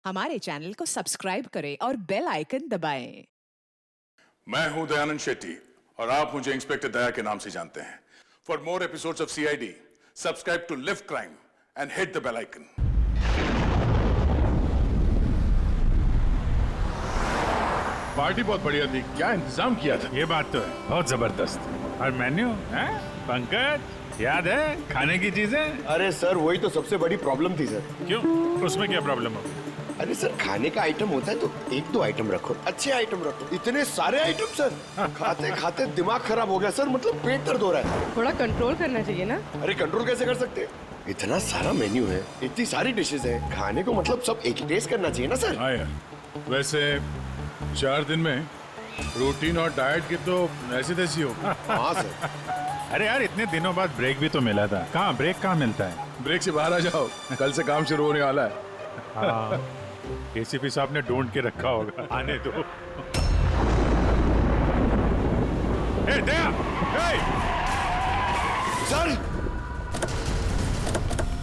हमारे चैनल को सब्सक्राइब करें और बेल आइकन दबाएं। मैं हूं दयानंद शेट्टी और आप मुझे इंस्पेक्टर दया के नाम से जानते हैं। For more episodes of CID, subscribe to live crime and hit the bell icon. Party बहुत बढ़िया थी, क्या इंतजाम किया था। ये बात तो है, बहुत जबरदस्त। और मेन्यू है पंकज, याद है खाने की चीजें? अरे सर, वही तो सबसे बड़ी प्रॉब्लम थी सर। क्यों, उसमें क्या प्रॉब्लम हो? अरे सर, खाने का आइटम होता है तो एक दो आइटम रखो, अच्छे आइटम रखो। इतने सारे आइटम सर, खाते खाते दिमाग खराब हो गया सर। मतलब पेट दर्द हो रहा है। थोड़ा कंट्रोल करना चाहिए ना। अरे कंट्रोल कैसे कर सकते हैं? इतना सारा मेन्यू है, इतनी सारी डिशेज है, खाने को मतलब सब एक ही टेस्ट करना चाहिए ना सर। हाँ यार, वैसे 4 दिन में रूटीन और डाइट की तो ऐसी तैसी हो। हाँ सर। अरे यार, इतने दिनों बाद ब्रेक भी तो मिला था। कहाँ ब्रेक कहाँ मिलता है? ब्रेक से बाहर आ जाओ, कल से काम शुरू होने वाला है। हाँ, एसीपी साहब ने ढूंढ के रखा होगा, आने दो। ए, दया! ए! सर!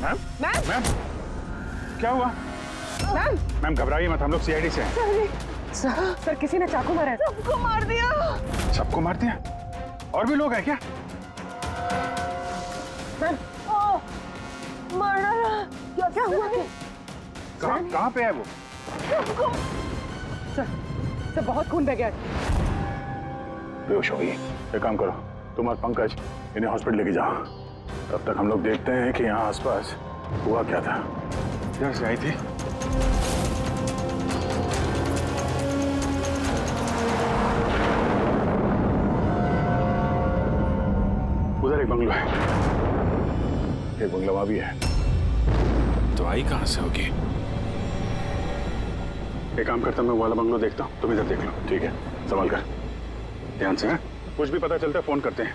मैम, क्या हुआ? मैम घबराइए मत, हम लोग सीआईडी से हैं। सर, किसी ने चाकू मारा है। सबको मार दिया। सबको मार दिया? और भी लोग हैं क्या? सर, मार डाला। क्या हुआ? कहाँ पे है वो? सर, बहुत खून बह गया। बेहोश हो गई। एक काम करो, तुम और पंकज इन्हें हॉस्पिटल लेके जाओ। तब तक हम लोग देखते हैं कि यहाँ आसपास हुआ क्या था। क्या से आई थी? उधर एक बंगलो है, एक बंगला वहां भी है। तो आई कहाँ से होगी? एक काम करता हूं, मैं वो वाला बंगलो देखता हूँ, तुम इधर देख लो। ठीक है, संभाल कर, ध्यान से। कुछ भी पता चलता है फोन करते हैं।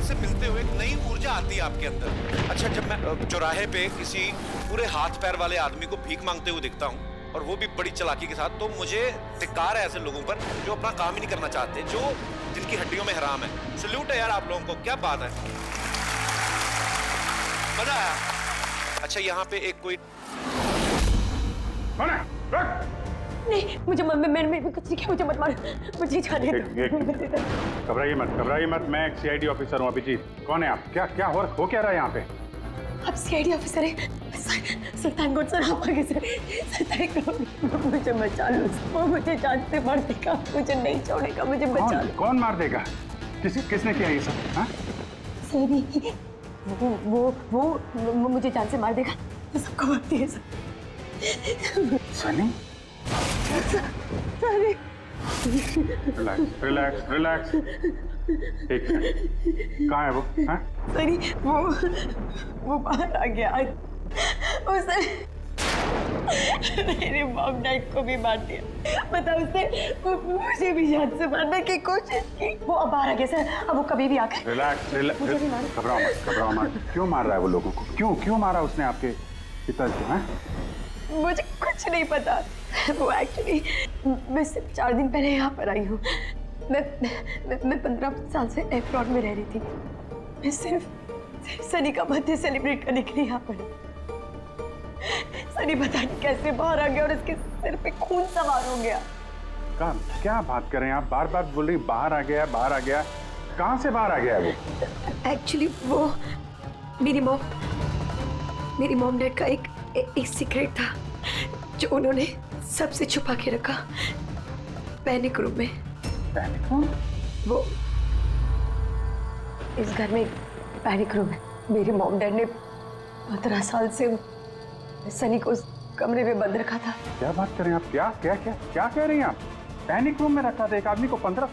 से मिलते हुए एक नई ऊर्जा आती है आपके अंदर। अच्छा, जब मैं चौराहे पे किसी पूरे हाथ पैर वाले आदमी को भीख मांगते हुए दिखता हूँ और वो भी बड़ी चालाकी के साथ, तो मुझे धिक्कार है ऐसे लोगों पर जो अपना काम ही नहीं करना चाहते, जो जिनकी हड्डियों में हराम है। सल्यूट है यार आप लोगों को, क्या बात है, मजा आया। अच्छा, यहाँ पे एक कोई नहीं, मुझे मैंने कुछ नहीं किया, मुझे मत मारो, मुझे जाने दो। घबराइए मत, मैं एक सीआईडी ऑफिसर हूँ। अभिजीत, कौन है आप? क्या हो क्या रहा है यहाँ पे? आप सीआईडी ऑफिसर हैं? सर, थैंक गॉड सर, आप आगे से। सर, थैंक गॉड, मुझे बचा लो। वो मुझे जान से मार देगा, मुझे नहीं छोड़ेगा, मुझे बचा लो। कौन मार देगा? किसने किया ये सब? हाँ? सनी, वो मुझे जान से मार देगा, तो सबको मारती है सर। सनी? रिलैक्स। ठीक है, कहाँ है वो? हाँ? सनी, वो बाहर आ गया। उसने मेरे मॉम डैड को भी मार दिया। बताओ, उसने मुझे भी जान से मारने की कोशिश की। वो अब बाहर आ गया सर, अब वो कभी भी आकर। रिलैक्स। घबराओ मत। क्यों मार रहा है वो लोगों को? क्यों मारा उसने आपके पिता को? हाँ? मुझे कुछ नहीं पता। वो एक्चुअली, मैं सिर्फ 4 दिन पहले यहाँ पर आई हूँ। मैं 15 साल से एयरपोर्ट में रह रही थी। मैं सिर्फ सनी का बर्थडे सेलिब्रेट करने के लिए यहाँ पर। सनी पता नहीं कैसे बाहर आ गया और इसके सिर पे खून सवार हो गया। क्या बात कर रहे हैं आप? बार बोल रही बाहर आ गया। कहाँ से बाहर आ गया वो? एक्चुअली वो मेरी मॉम डैड का एक सीक्रेट था जो उन्होंने सबसे छुपा के रखा पैनिक रूम में। Panic room? वो इस घर में पैनिक रूम है। मेरे मॉम डैड ने 15 साल से सनी को उस कमरे में बंद रखा था। क्या बात कर रहे हैं आप? क्या क्या क्या क्या कह रही हैं आप? पैनिक रूम में रखा था एक आदमी को 15?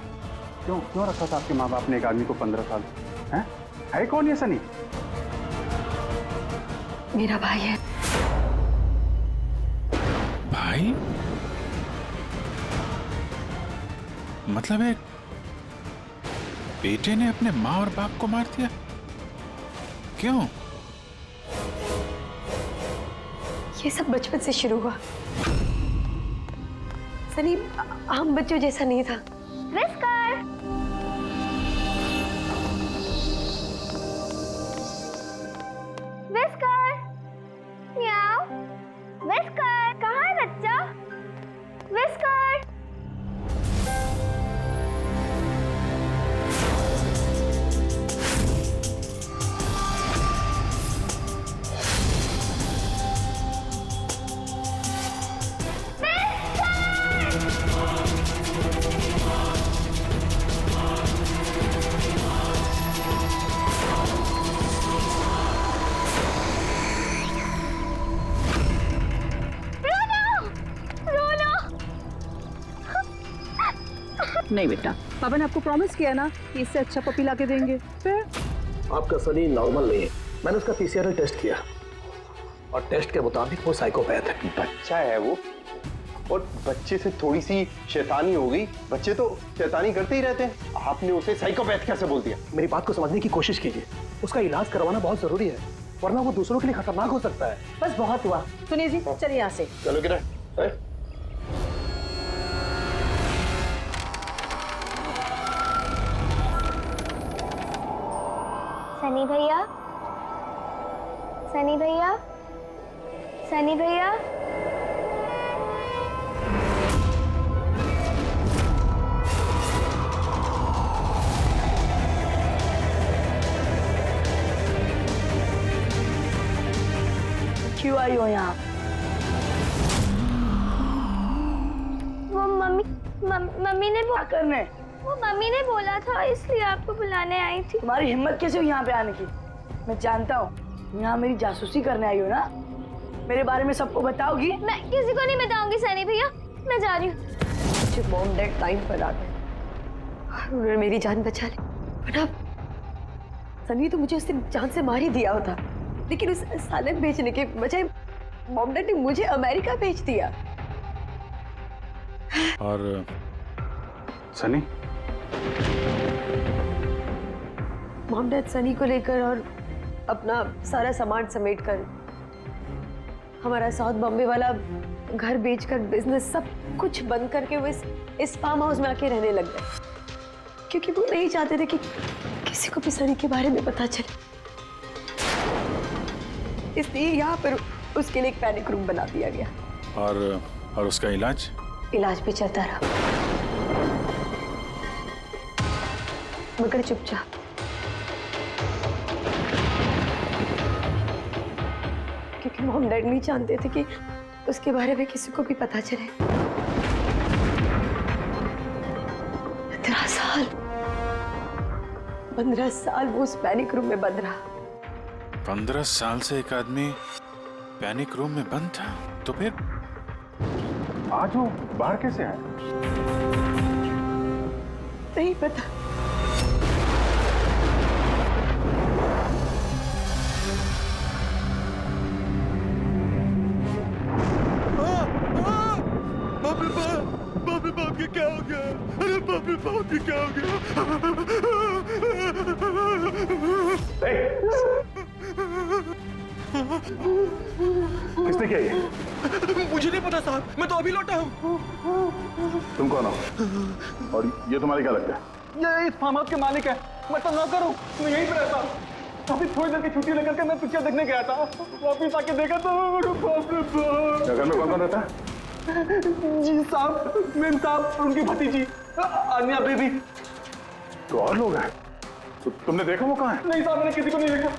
क्यों रखा था आपके माँ बाप ने एक आदमी को 15 साल? है कौन ये सनी? मेरा भाई है। भाई? मतलब एक बेटे ने अपने माँ और बाप को मार दिया? क्यों? ये सब बचपन से शुरू हुआ। सनी आम बच्चों जैसा नहीं था। विस्कर! विस्कर! म्याऊ! विस्कर! कहाँ है बच्चा? विस्कर! नहीं बेटा, पापा ने आपको प्रॉमिस किया ना कि इससे अच्छा पपी ला के देंगे। फिर आपका सनी नॉर्मल नहीं है। मैंने उसका पीसीआर टेस्ट किया और टेस्ट के मुताबिक वो साइकोपैथ है। बच्चा है वो, और बच्चे से थोड़ी सी शैतानी हो गई। बच्चे तो शैतानी करते ही रहते हैं, आपने उसे साइकोपैथ कैसे बोल दिया? मेरी बात को समझने की कोशिश कीजिए। उसका इलाज करवाना बहुत जरूरी है, वरना वो दूसरों के लिए खतरनाक हो सकता है। बस बहुत हुआ। सुनिए जी, चलिए यहाँ से। चलो किरण। सनी भैया, सनी भैया, सनी भैया। क्यों आई हो यहाँ? वो मम्मी ने क्या करने? वो मम्मी ने बोला था, इसलिए आपको बुलाने आई थी। तुम्हारी हिम्मत कैसे हुई यहाँ पे आने की? मैं जानता हूँ यहाँ मेरी जासूसी करने आई हो ना। मेरे बारे में सबको बताओगी? मैं किसी को नहीं बताऊंगी सनी भैया, मैं जा रही हूँ। मुझे मॉम डैड टाइम पर आ गए और उन्होंने मेरी जान बचा ली। बट अब सनी तो मुझे उसने जान से मार ही दिया होता, लेकिन उस सालन भेजने के बजाय मॉम डैड ने मुझे अमेरिका भेज दिया। और सनी? मॉम डैड सनी को लेकर और अपना सारा सामान समेटकर हमारा साउथ बॉम्बे वाला घर बेचकर बिजनेस सब कुछ बंद करके वो इस फार्म हाउस में आके रहने लग गए, क्योंकि वो नहीं चाहते थे कि किसी को भी सनी के बारे में पता चले। इसलिए यहाँ पर उसके लिए एक पैनिक रूम बना दिया गया। और उसका इलाज भी चलता रहा, मगर चुपचाप। क्योंकि मॉम डैड नहीं जानते थे कि उसके बारे में किसी को भी पता चले। 15 साल वो उस पैनिक रूम में बंद रहा। 15 साल से एक आदमी पैनिक रूम में बंद था, तो फिर आज वो बाहर कैसे आए? नहीं पता। बाप ये क्या हो गया? अरे बाप ये क्या हो गया? किसने किया ये? मुझे नहीं पता साहब, मैं तो अभी लौटा हूँ। तुम कौन हो और ये तुम्हारे क्या लगता है? ये इस फार्म हाउस के मालिक है, मैं तो नौकर हूँ, मैं यहीं पे रहता हूँ। अभी थोड़ी देर की छुट्टी लेकर के मैं पिक्चर देखने गया था, वापिस आके देखा तो बाप रे बाप। घर में कौन रहता है? जी साहब, मेम साहब, उनकी भतीजी आन्या बेबी। तो और लोग हैं? तो तुमने देखा वो कहाँ है? नहीं साहब, मैंने किसी को नहीं देखा।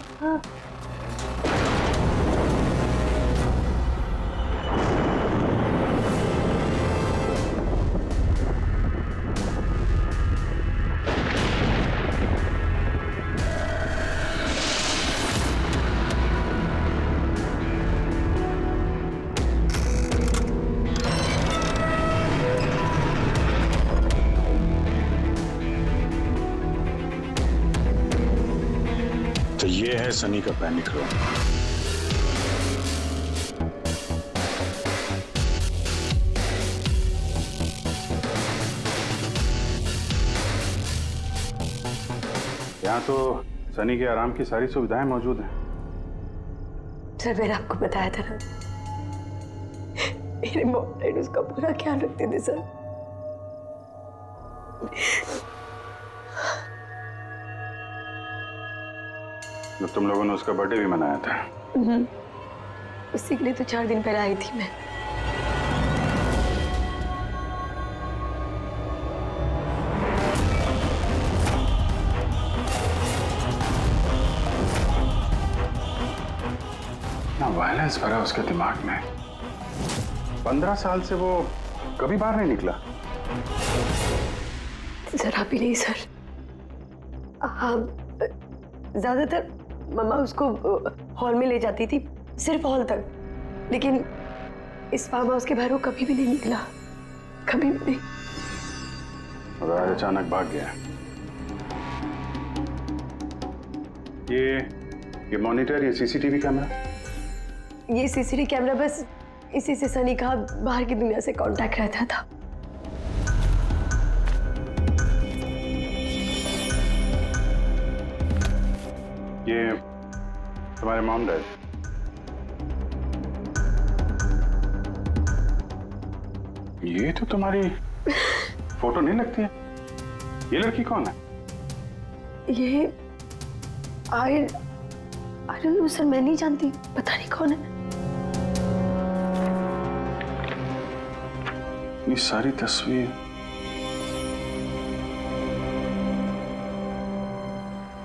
तो ये है सनी का पैनिक रूम। यहाँ तो सनी के आराम की सारी सुविधाएं मौजूद हैं। सर मैंने आपको बताया था ना, मेरे मॉम डैड उसका पूरा ख्याल रखते थे सर। तो तुम लोगों ने उसका बर्थडे भी मनाया था। उसी के लिए तो 4 दिन पहले आई थी मैं। वायलेंस भरा उसके दिमाग में। 15 साल से वो कभी बाहर नहीं निकला। जरा भी नहीं सर। हाँ, ज्यादातर मम्मा उसको हॉल में ले जाती थी, सिर्फ हॉल तक। लेकिन इस फार्म हाउस के बाहर वो कभी भी नहीं निकला, कभी भी नहीं। और आज अचानक भाग गया। ये मॉनिटर, ये सीसीटीवी कैमरा, ये सीसीटीवी कैमरा बस इसी से सनी का बाहर की दुनिया से कांटेक्ट रहता था। ये तुम्हारे मॉम डैड। ये तो तुम्हारी फोटो नहीं लगती है। ये लड़की कौन है? ये आई डोंट नो सर, मैं नहीं जानती, पता नहीं कौन है। ये सारी तस्वीर,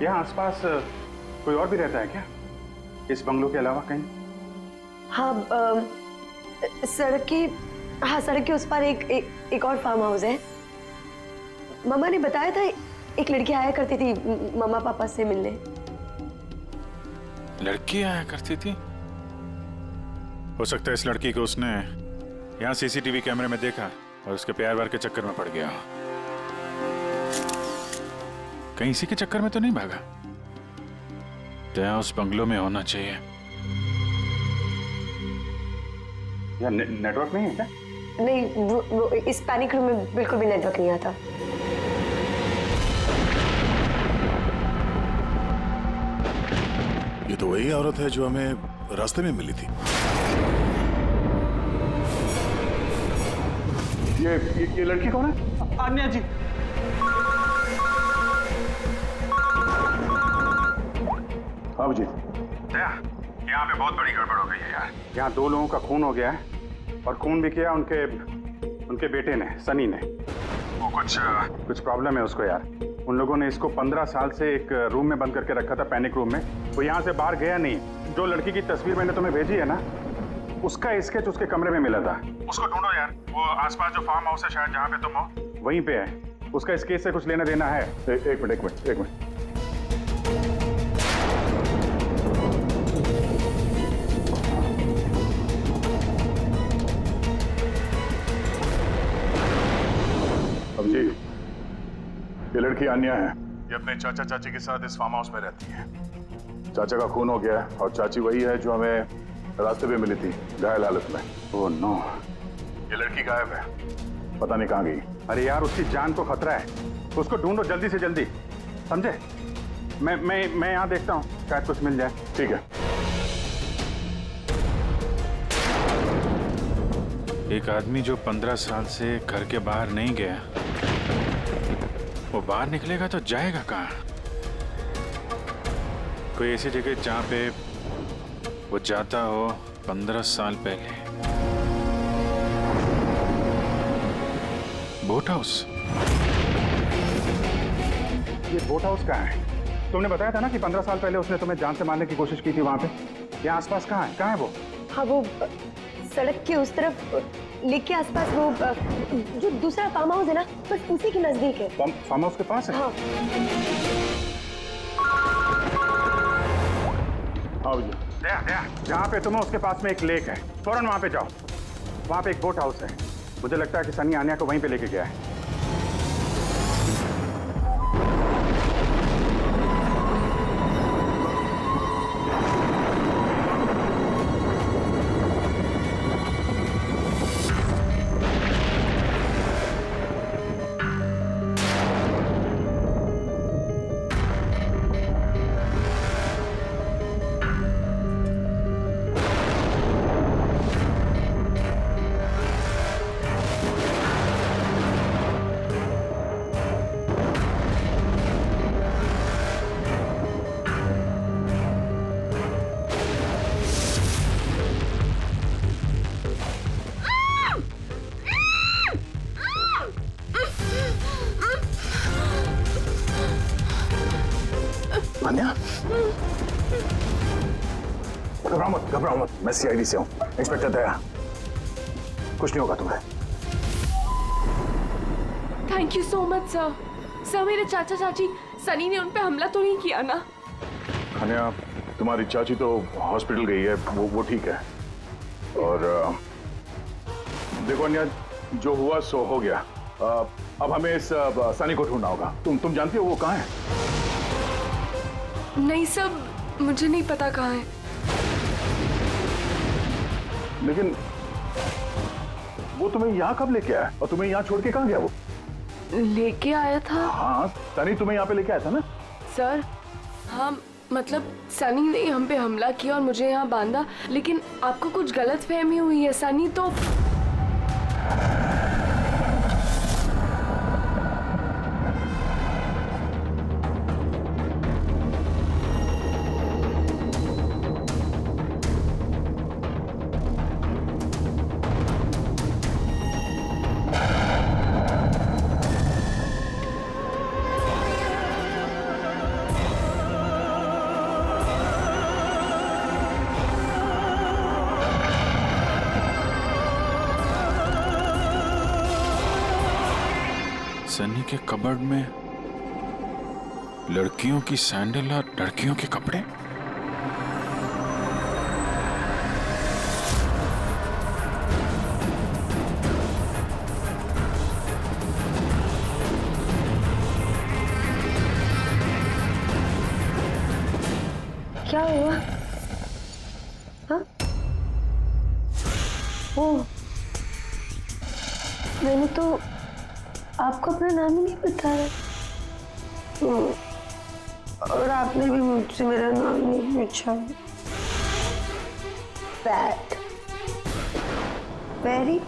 यहाँ आसपास कोई और भी रहता है क्या इस बंगलो के अलावा कहीं? हाँ, सड़क के उस पर एक और फार्म हाउस है। मम्मा ने बताया था एक लड़की आया करती थी मम्मा पापा से मिलने। लड़की आया करती थी? हो सकता है इस लड़की को उसने यहाँ सीसीटीवी कैमरे में देखा और उसके प्यार वार के चक्कर में पड़ गया। कहीं इसी के चक्कर में तो नहीं भागा? तो यहाँ उस बंगलो में होना चाहिए। यहाँ नेटवर्क नहीं है क्या? नहीं, वो इस पैनिक रूम में बिल्कुल भी नेटवर्क नहीं आता। ये तो वही औरत है जो हमें रास्ते में मिली थी। ये लड़की कौन है? आन्या जी। हाँ जी। यहाँ पे बहुत बड़ी गड़बड़ हो गई है यार। यहाँ 2 लोगों का खून हो गया है, और खून भी किया उनके बेटे ने, सनी ने। वो कुछ प्रॉब्लम है उसको यार। उन लोगों ने इसको 15 साल से एक रूम में बंद करके रखा था, पैनिक रूम में। वो यहाँ से बाहर गया नहीं। जो लड़की की तस्वीर मैंने तुम्हें भेजी है ना, उसका स्केच उसके कमरे में मिला था। उसको ढूंढो यार। वो आसपास जो फार्म हाउस है शायद जहाँ पे तुम हो, वहीं पे है। उसका स्केच से कुछ लेना देना है। एक मिनट। अब जी, ये लड़की आन्या है। ये अपने चाचा चाची के साथ इस फार्म हाउस में रहती है। चाचा का खून हो गया है और चाची वही है जो हमें रास्ते पे मिली थी घायल हालत में। Oh no. ये लड़की गायब है, पता नहीं कहाँ गई। अरे यार, उसकी जान को खतरा है। उसको ढूंढो जल्दी से जल्दी, समझे? मैं यहाँ देखता हूँ, शायद कुछ मिल जाए। ठीक है। एक आदमी जो 15 साल से घर के बाहर नहीं गया, वो बाहर निकलेगा तो जाएगा कहाँ? कोई ऐसी जगह जहाँ पे वो जाता हो 15 साल पहले। Boat house. ये बोट हाउस कहाँ है? तुमने बताया था ना कि 15 साल पहले उसने तुम्हें जान से मारने की कोशिश की थी वहां पे। यहाँ आसपास कहाँ है वो? हाँ, वो सड़क के उस तरफ लेक के आसपास, वो जो दूसरा फार्म हाउस है ना, बस उसी के नजदीक है। फार्म हाउस के पास है? हाँ। हाँ भैया। जहाँ पे तुम हो उसके पास में एक लेक है, फौरन वहां पे जाओ। वहां पे एक बोट हाउस है। मुझे लगता है कि सनी आन्या को वहीं पे लेके गया है। अन्या घबराओ मत, मैं सीआईडी से हूँ, इंस्पेक्टर दया। कुछ नहीं होगा तुम्हें। Thank you so much sir. Sir मेरे चाचा चाची सनी ने उन पे हमला तो नहीं किया ना? अन्या तुम्हारी चाची तो हॉस्पिटल गई है, वो ठीक है। और देखो अन्या, जो हुआ सो हो गया। अब हमें इस सनी को ढूंढना होगा। तुम जानती हो वो कहाँ है? नहीं सर, मुझे नहीं पता कहाँ है। लेकिन वो तुम्हें यहाँ कब लेके आया और तुम्हें यहाँ छोड़ के कहाँ गया वो? लेके आया था। हाँ, सनी तुम्हें यहाँ पे लेके आया था ना? सर हाँ, मतलब सनी ने हम पे हमला किया और मुझे यहाँ बांधा, लेकिन आपको कुछ गलत फहमी हुई है। सनी तो सनी के कबर्ड में लड़कियों की सैंडल और लड़कियों के कपड़े। क्या हुआ? हाँ? ओह, मैंने तो आपको अपना नाम ही नहीं बताया। और आपने भी मुझसे मेरा नाम नहीं पूछा। Bad, very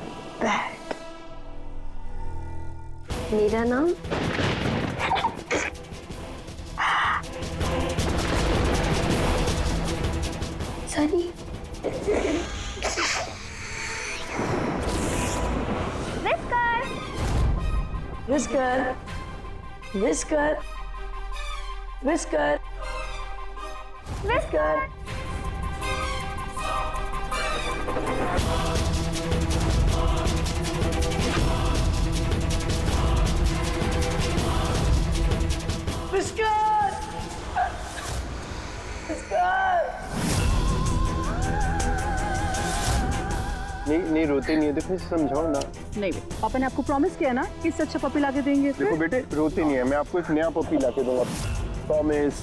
bad. मेरा नाम Sunny. Whisker, whisker, whisker, whisker. Whisker, whisker. नहीं रोते नहीं है तो फिर समझाओ ना। नहीं बेटे, पापा ने आपको प्रॉमिस किया ना कि इससे अच्छा पपी लाके देंगे। देखो बेटे, रोते नहीं है, मैं आपको एक नया पपी लाके दूंगा, प्रॉमिस।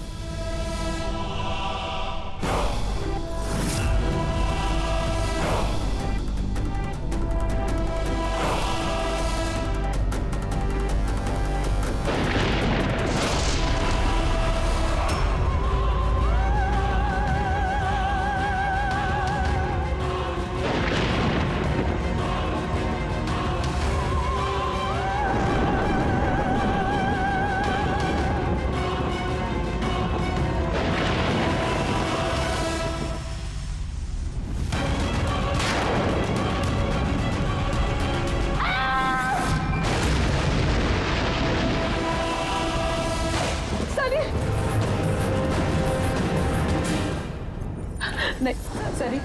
नहीं सनी,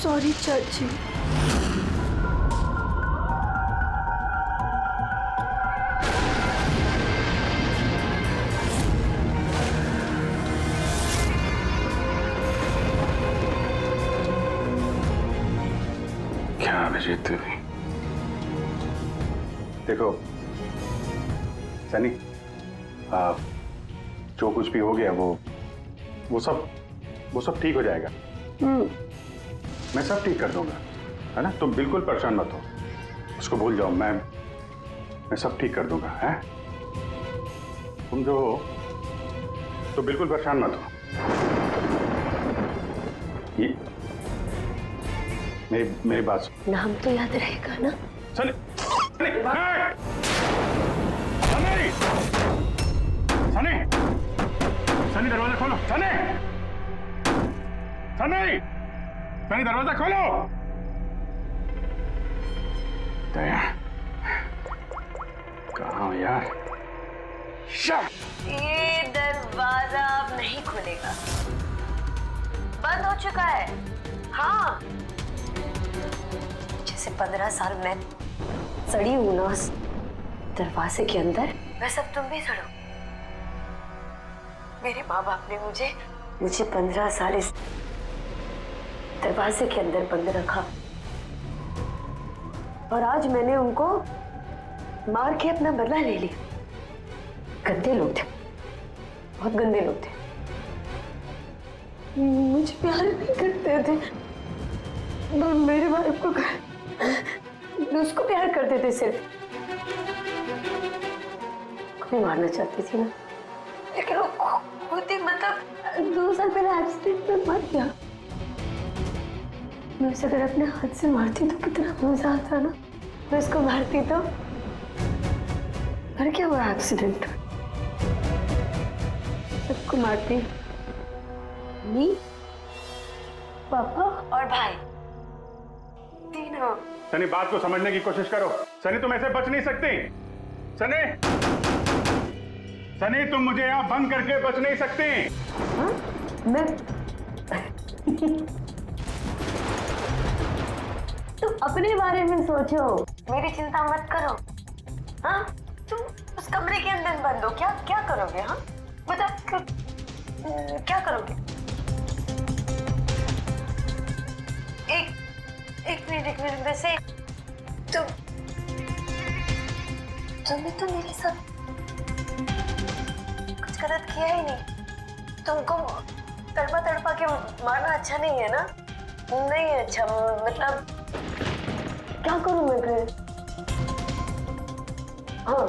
सॉरी चाची। क्या अभिजीत देवी? देखो सनी, जो कुछ भी हो गया वो सब ठीक हो जाएगा। मैं सब ठीक कर दूंगा, है ना? तुम बिल्कुल परेशान मत हो, उसको भूल जाओ। मैं सब ठीक कर दूंगा, है? तुम जो हो तो बिल्कुल परेशान मत हो। ये मेरी बात सुन। नाम तो याद रहेगा ना? चल सनी! सनी! सनी दरवाजा खोलो! सनी! सनी! सनी दरवाजा खोलो! दया कहाँ हो यार? ये दरवाजा अब नहीं खुलेगा, बंद हो चुका है। हाँ, जैसे 15 साल मैं सड़ी हूं ना उस दरवाजे के अंदर, वैसे अब तुम भी सड़ो। मेरे माँ बाप ने मुझे 15 साल इस दरवाजे के अंदर बंद रखा, और आज मैंने उनको मार के अपना बदला ले लिया। गंदे लोग थे, बहुत गंदे लोग थे, मुझे प्यार नहीं करते थे, और मेरे बाप को उसको प्यार करते थे सिर्फ। कोई मारना चाहती थी ना, लेकिन वो खुद ही मतलब 2 साल पहले एक्सीडेंट में मर गया। मैं उसे अगर अपने हाथ से मारती तो कितना मजा आता ना। मैं उसको मारती तो मर क्या हुआ एक्सीडेंट, सबको मारती, मम्मी, पापा और भाई तीनों। सनी, बात को समझने की कोशिश करो। सनी, तुम ऐसे बच नहीं सकती। सनी! सनी, तुम मुझे यहाँ बंद करके बच नहीं सकती। हाँ? मैं तुम अपने बारे में सोचो, मेरी चिंता मत करो। हाँ, तुम उस कमरे के अंदर बंद हो, क्या करोगे? हाँ बताओ, क्या करोगे? एक मिनट वैसे तुमने तो मेरे साथ कुछ गलत किया ही नहीं। तुमको तड़पा के मारना अच्छा नहीं है ना? नहीं है अच्छा, मतलब क्या करूं मैं फिर? हाँ,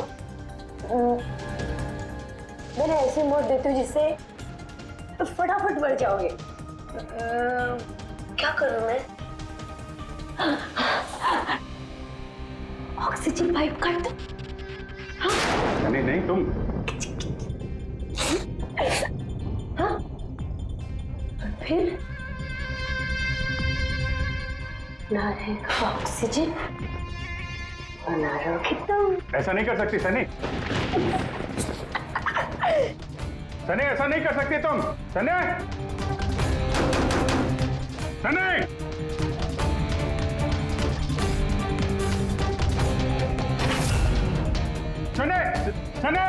मैंने ऐसी मौत देती हूँ जिससे फटाफट मर जाओगे। क्या करूं मैं? ऑक्सीजन पाइप काट दो। हाँ? नहीं, तुम हाँ? फिर ना रहेगा ऑक्सीजन और ना रहोगे तुम। ऐसा नहीं कर सकती सनी। सनी, ऐसा नहीं कर सकती तुम। सनी! सनी! सनी! सनी!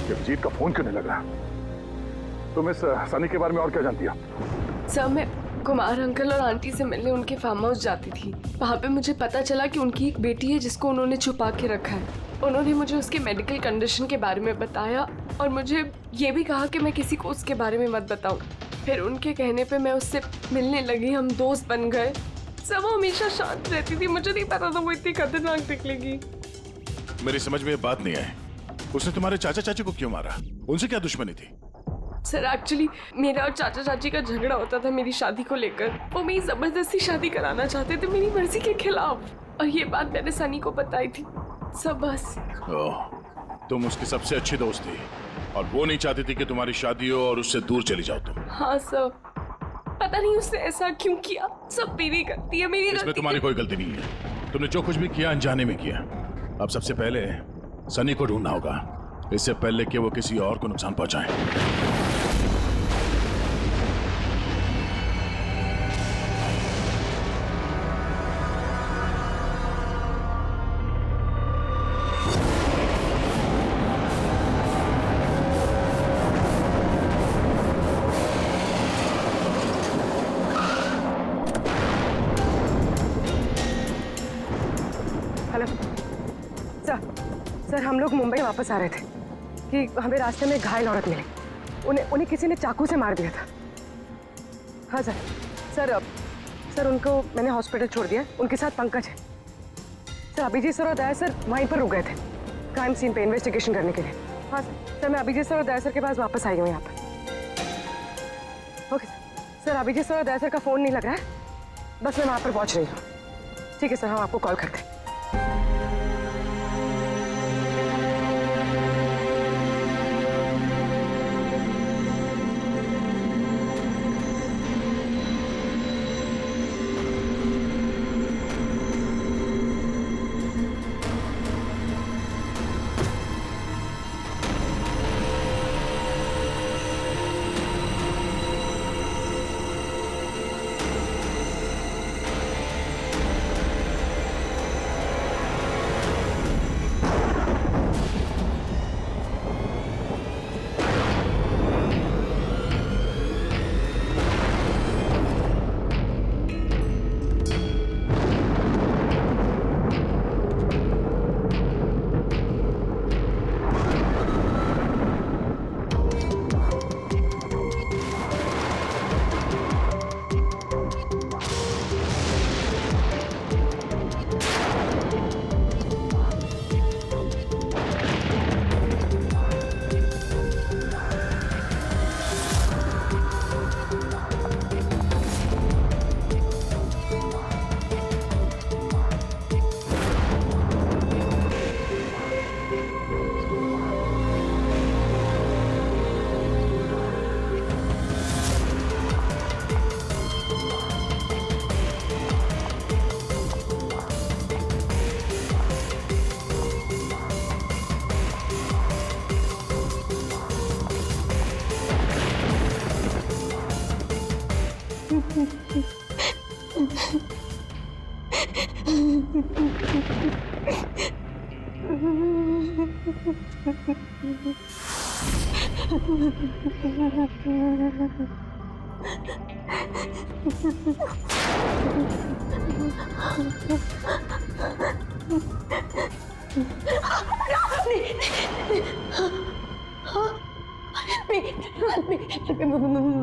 जगजीत का फोन क्यों नहीं लग रहा? तुम इस सनी के बारे में और क्या जानती हो? सर, मैं कुमार अंकल और आंटी से मिलने उनके फार्म हाउस जाती थी। वहाँ पे मुझे पता चला कि उनकी एक बेटी है जिसको उन्होंने छुपा के रखा है। उन्होंने मुझे उसके मेडिकल कंडीशन के बारे में बताया और मुझे ये भी कहा कि मैं किसी को उसके बारे में मत बताऊं। फिर उनके कहने पे मैं उससे मिलने लगी, हम दोस्त बन गए। सब वो हमेशा शांत रहती थी, मुझे नहीं पता था वो इतनी खतरनाक निकलेगी। मेरी समझ में ये बात नहीं आई, उसने तुम्हारे चाचा चाची को क्यों मारा? उनसे क्या दुश्मनी थी? सर, एक्चुअली मेरा और चाचा चाची का झगड़ा होता था मेरी शादी को लेकर। वो मेरी जबरदस्ती शादी कराना चाहते थे मेरी मर्जी के खिलाफ, और ये बात मैंने सनी को बताई थी। सब बस। तुम उसकी सबसे अच्छी दोस्त थी और वो नहीं चाहती थी कि तुम्हारी शादी हो और उससे दूर चली जाओ तुम। हाँ सर, पता नहीं उसने ऐसा क्यों किया। सब मेरी गलती है, मेरी गलती। इसमें तुम्हारी कोई गलती नहीं है। तुमने जो कुछ भी किया अनजाने में किया। अब सबसे पहले सनी को ढूंढना होगा, इससे पहले कि वो किसी और को नुकसान पहुंचाए। हेलो सर, हम लोग मुंबई वापस आ रहे थे कि हमें रास्ते में एक घायल औरत मिली। उन्हें किसी ने चाकू से मार दिया था। हाँ सर उनको मैंने हॉस्पिटल छोड़ दिया। उनके साथ पंकज है सर। अभिजीत सर और दया सर वहीं पर रुक गए थे क्राइम सीन पे इन्वेस्टिगेशन करने के लिए। हाँ सर, मैं अभिजीत सर और दया सर के पास वापस आई हूँ यहाँ पर। ओके सर, अभिजीत सर और दया सर का फ़ोन नहीं लग रहा है, बस मैं वहाँ पर पहुँच रही हूँ। ठीक है सर, हम आपको कॉल करते हैं।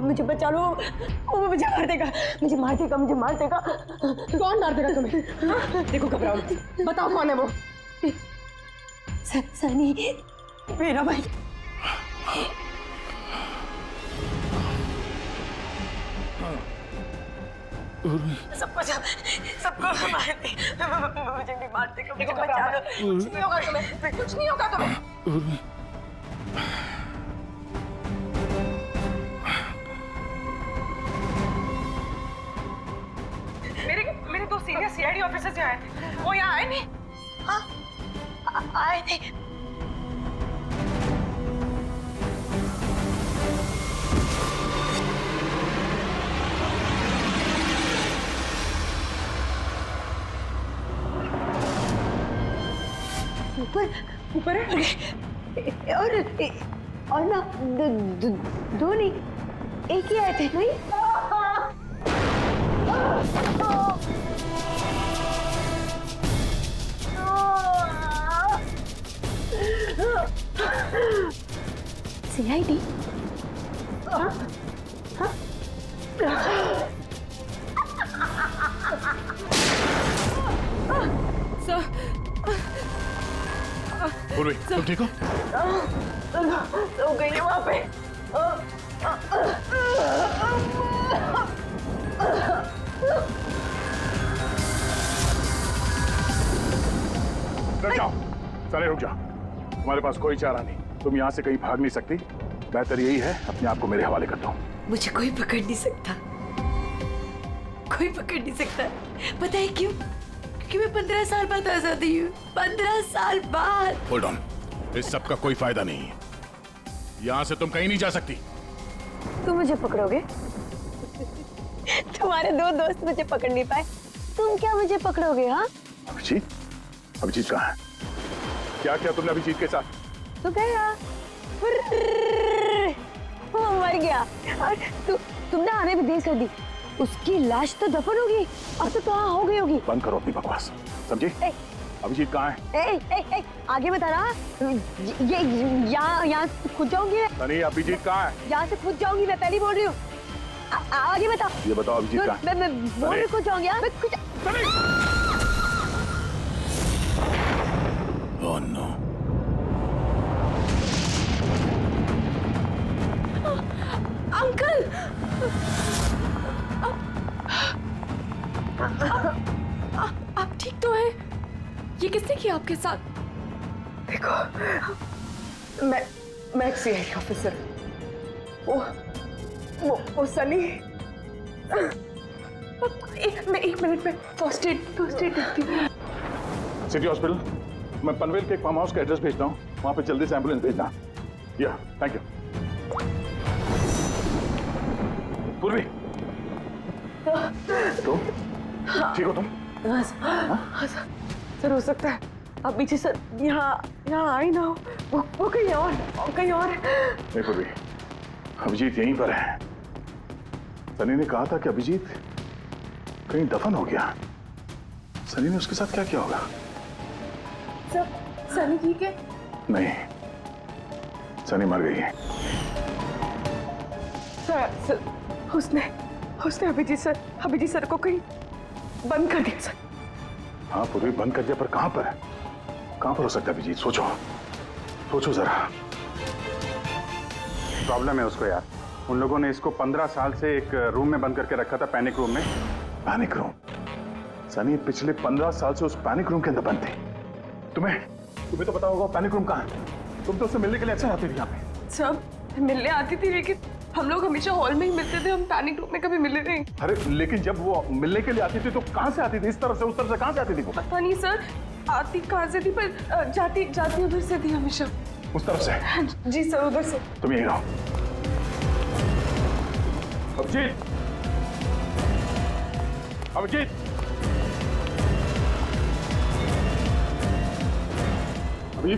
मुझे बचा लो, वो मुझे मार देगा, मुझे मार देगा। कौन मार देगा तुम्हें? हाँ? देखो घबराओ मत, बताओ कौन है वो? सनी, मेरा भाई। सबको मार दे, मुझे नहीं मार देगा, मुझे बचा लो। कुछ नहीं होगा तुम्हें। मेरे दो सीनियर सीआईडी ऑफिसर्स यहाँ आए थे, वो यहाँ आए नहीं? हाँ, आए थे। ऊपर है और ना दो नहीं, एक ही आए थे। नहीं सीआईडी? हाँ? हाँ? पूर्वी, तुम ठीक हो? हो गई है वहां पे। रुक जाओ, सारे रुक जाओ। तुम्हारे पास कोई चारा नहीं, तुम यहाँ से कहीं भाग नहीं सकती। बेहतर यही है अपने आप को मेरे हवाले कर दो। मुझे कोई पकड़ नहीं सकता, कोई पकड़ नहीं सकता। पता है क्यों? क्योंकि मैं 15 साल बाद आजादी हूँ। 15 साल बाद। होल्ड ऑन, इस सब का कोई फायदा नहीं है। यहाँ से तुम कहीं नहीं जा सकती। तुम मुझे पकड़ोगे? तुम्हारे दो दोस्त मुझे पकड़ नहीं पाए, तुम क्या मुझे पकड़ोगे? हाँ? अभिजीत? अभिजीत कहाँ है? क्या किया तुमने अभिजीत के साथ? तो गया, वो मर गया और तुमने आने भी देर कर दी। उसकी लाश तो दफन होगी, अब तो कहाँ हो गई होगी। बंद करो अपनी बकवास, समझी? अभिजीत कहाँ है? ए, आगे बता रहा। ये यहाँ खुद जाऊंगी। सनी अभिजीत कहाँ है? यहाँ से खुद जाऊंगी, मैं पहले बोल रही हूँ। आगे बता। ये बताओ अभिजीत कहाँ है? मैं बोल रही खुद जाऊंगी। Oh no. अंकल, आप ठीक तो हैं? ये किसने किया आपके साथ? देखो, मैं एक सीआईडी ऑफिसर। वो सनी। एक मिनट में फर्स्ट एड देखती हूँ। सिटी हॉस्पिटल, मैं पनवेल के एक फार्म हाउस का एड्रेस भेजता हूँ, वहां पे जल्दी से एम्बुलेंस भेजना। या थैंक यू। पूर्वी, तुम ठीक हो? तुम हाँ सर, हो सकता है अब पीछे सर यहाँ आई ना हो, वो कहीं और नहीं पूर्वी, अभिजीत यहीं पर है। सनी ने कहा था कि अभिजीत कहीं दफन हो गया। सनी ने उसके साथ क्या किया होगा? सर, सनी ठीक है? नहीं, सनी मर गई है। सर, उसने अभिजीत सर को कहीं बंद कर दिया सर। हाँ पूर्वी, बंद कर दिया, पर कहां पर हो सकता है अभिजीत? सोचो जरा। प्रॉब्लम है उसको यार। उन लोगों ने इसको 15 साल से एक रूम में बंद करके रखा था, पैनिक रूम में। Panic room? सनी पिछले 15 साल से उस पैनिक रूम के अंदर बंद थी। तुम्हें तो पता होगा पैनिक रूम कहाँ है। तुम तो उससे मिलने के लिए अक्सर आती थी यहाँ पे। सब मिलने आती थी, लेकिन हम लोग हमेशा हॉल में ही मिलते थे, हम पैनिक रूम में कभी मिले नहीं। अरे लेकिन जब वो मिलने के लिए आती थी तो कहाँ से आती थी? इस तरफ से, उस तरफ से, कहाँ से आती थी वो? पता नहीं सर, आती कहाँ से थी, पर जाती उधर से थी हमेशा। उस तरफ से? जी सर, उधर से। तुम यहीं रहो। अभिजीत,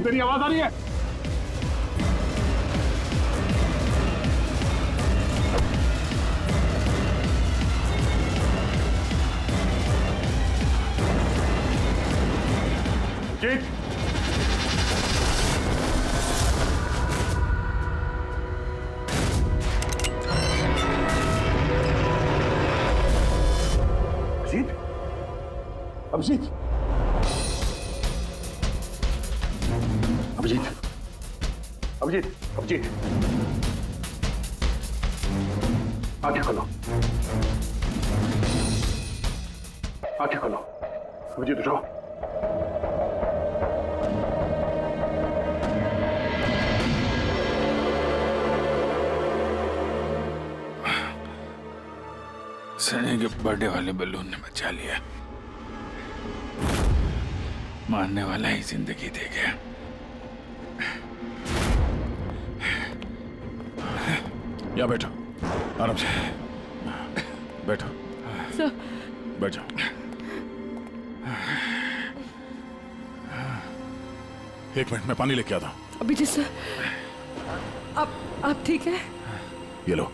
मेरी आवाज आ रही है? अभिजीत, अभिजीत, अभिजीत, अभिजीत, अभिजीत, आंखें खोलो, आंखें खोलो। अभिजीत उठो। सनी के बर्थडे वाले बलून ने बचा लिया। मारने वाला ही जिंदगी दे गया। या बैठो, आराम से बैठो। सर, बैठ जाओ। एक मिनट, मैं पानी लेके आता हूं। अभिजीत सर, आप ठीक है? ये लो,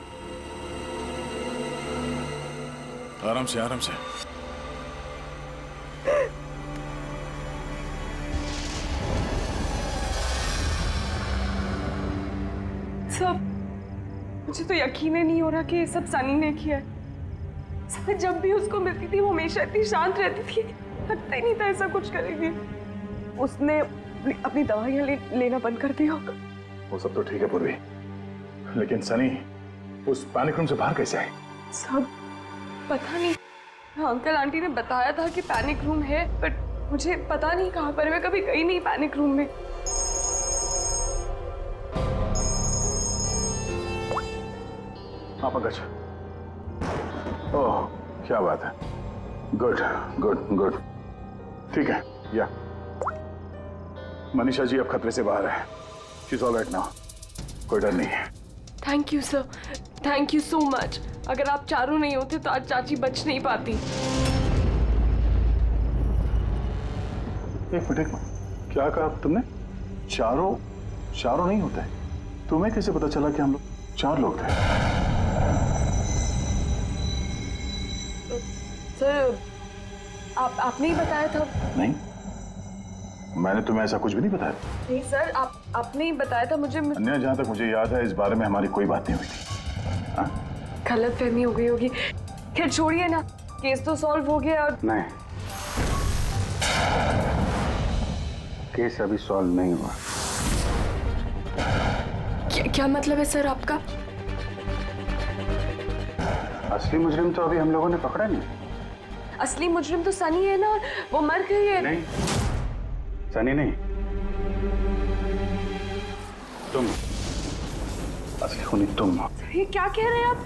आराम से, आराम से। सब, मुझे तो यकीन ही नहीं हो रहा कि ये सब सनी ने किया है। मैं जब भी उसको मिलती थी वो हमेशा इतनी शांत रहती थी, लगता ही नहीं था ऐसा कुछ करेगी। उसने अपनी दवाइयां लेना बंद कर दिया होगा। वो सब तो ठीक है पूर्वी, लेकिन सनी उस पैनिक रूम से बाहर कैसे आई? सब पता नहीं। अंकल आंटी ने बताया था कि पैनिक रूम है, बट मुझे पता नहीं कहाँ पर। मैं कभी गई नहीं पैनिक रूम में। हाँ पंकज, ओह क्या बात है। गुड गुड गुड, ठीक है। या मनीषा जी अब खतरे से बाहर है। She is all right now, कोई डर नहीं है। Thank you sir, thank you so much. अगर आप चारों नहीं होते तो आज चाची बच नहीं पाती। एक मिनट, क्या कहा तुमने? चारों नहीं होते? तुम्हें कैसे पता चला कि हम लोग 4 लोग थे? सर, आपने ही बताया था। नहीं, मैंने तुम्हें ऐसा कुछ भी नहीं बताया। नहीं सर, आपने ही बताया था मुझे। अन्य, जहां तक मुझे याद है इस बारे में हमारी कोई बात नहीं हुई थी। हाँ? गलत फहमी हो गई होगी। खैर छोड़िए ना, केस तो सॉल्व हो गया। और नहीं, केस अभी सॉल्व नहीं हुआ। क्या मतलब है सर आपका? असली मुजरिम तो अभी हम लोगों ने पकड़ा नहीं। असली मुजरिम तो सनी है ना, और वो मर गई है। नहीं, सनी नहीं, तुम असली खूनी तुम हो। ये क्या कह रहे हैं आप?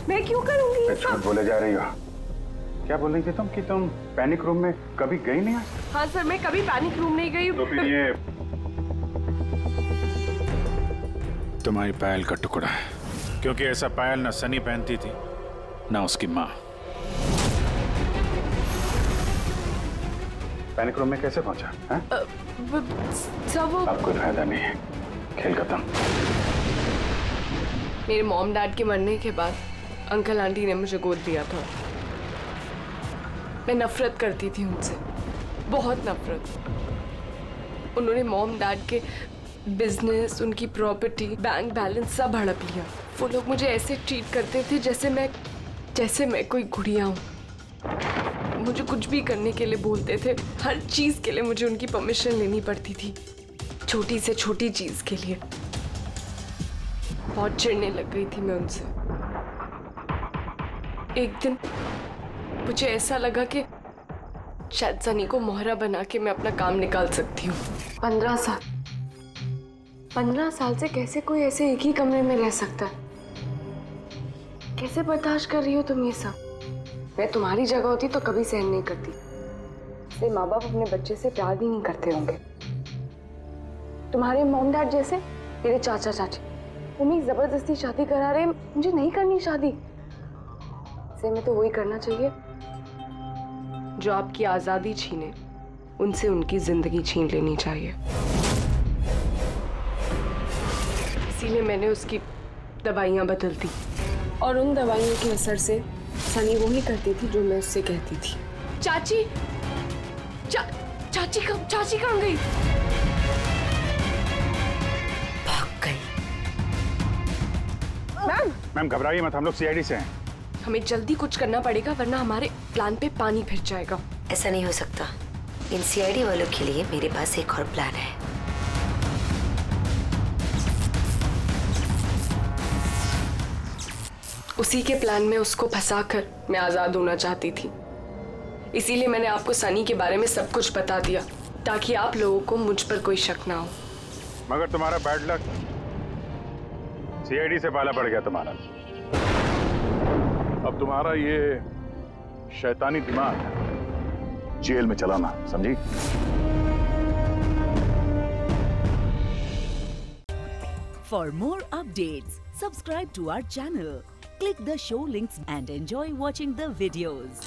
मैं क्यों करूंगी ये झूठ सब? बोले जा रही हो। क्या बोल रही थी तुम कि तुम पैनिक रूम में कभी गई नहीं? हाँ सर, मैं कभी पैनिक रूम नहीं गई। तो फिर ये तुम्हारी पायल का टुकड़ा है, क्योंकि ऐसा पायल ना सनी पहनती थी ना उसकी माँ। पैनिक रूम में कैसे पहुंचा? सब अब कोई फायदा नहीं है, खेल खत्म। मेरे मॉम डैड के मरने के बाद अंकल आंटी ने मुझे गोद दिया था। मैं नफरत करती थी उनसे, बहुत नफरत। उन्होंने मॉम डैड के बिजनेस, उनकी प्रॉपर्टी, बैंक बैलेंस सब हड़प लिया। वो लोग मुझे ऐसे ट्रीट करते थे जैसे मैं कोई गुड़िया हूँ। मुझे कुछ भी करने के लिए बोलते थे। हर चीज के लिए मुझे उनकी परमिशन लेनी पड़ती थी, छोटी से छोटी चीज के लिए। बहुत चिढ़ने लग गई थी मैं उनसे। एक दिन मुझे ऐसा लगा कि शायद सनी को मोहरा बना के मैं अपना काम निकाल सकती हूँ। 15 साल से कैसे कोई ऐसे एक ही कमरे में रह सकता है? कैसे बर्दाश्त कर रही हो तुम ये सब? मैं तुम्हारी जगह होती तो कभी सहन नहीं करती। इसलिए माँ बाप अपने बच्चे से प्यार भी नहीं करते होंगे। तुम्हारे मॉम डैड जैसे मेरे चाचा चाची, वो मेरी जबरदस्ती शादी करा रहे। मुझे नहीं करनी शादी। इसलिए मैं तो वही करना चाहिए जो आपकी आजादी छीने, उनसे उनकी जिंदगी छीन लेनी चाहिए। इसीलिए मैंने उसकी दवाइयाँ बदल दी, और उन दवाइयों के असर से सनी वो ही करती थी जो मैं उससे कहती थी। चाची चाची कहाँ गई? भाग गई। मैम घबराइए मत, हम लोग सीआईडी से हैं। हमें जल्दी कुछ करना पड़ेगा, वरना हमारे प्लान पे पानी फिर जाएगा। ऐसा नहीं हो सकता। इन सीआईडी वालों के लिए मेरे पास एक और प्लान है। उसी के प्लान में उसको फंसाकर मैं आजाद होना चाहती थी। इसीलिए मैंने आपको सनी के बारे में सब कुछ बता दिया, ताकि आप लोगों को मुझ पर कोई शक ना हो। मगर तुम्हारा बैड लक, सीआईडी से पाला पड़ गया तुम्हारा। अब तुम्हारा ये शैतानी दिमाग जेल में चलाना, समझी? For more updates, subscribe to our channel, click the show links and enjoy watching the videos.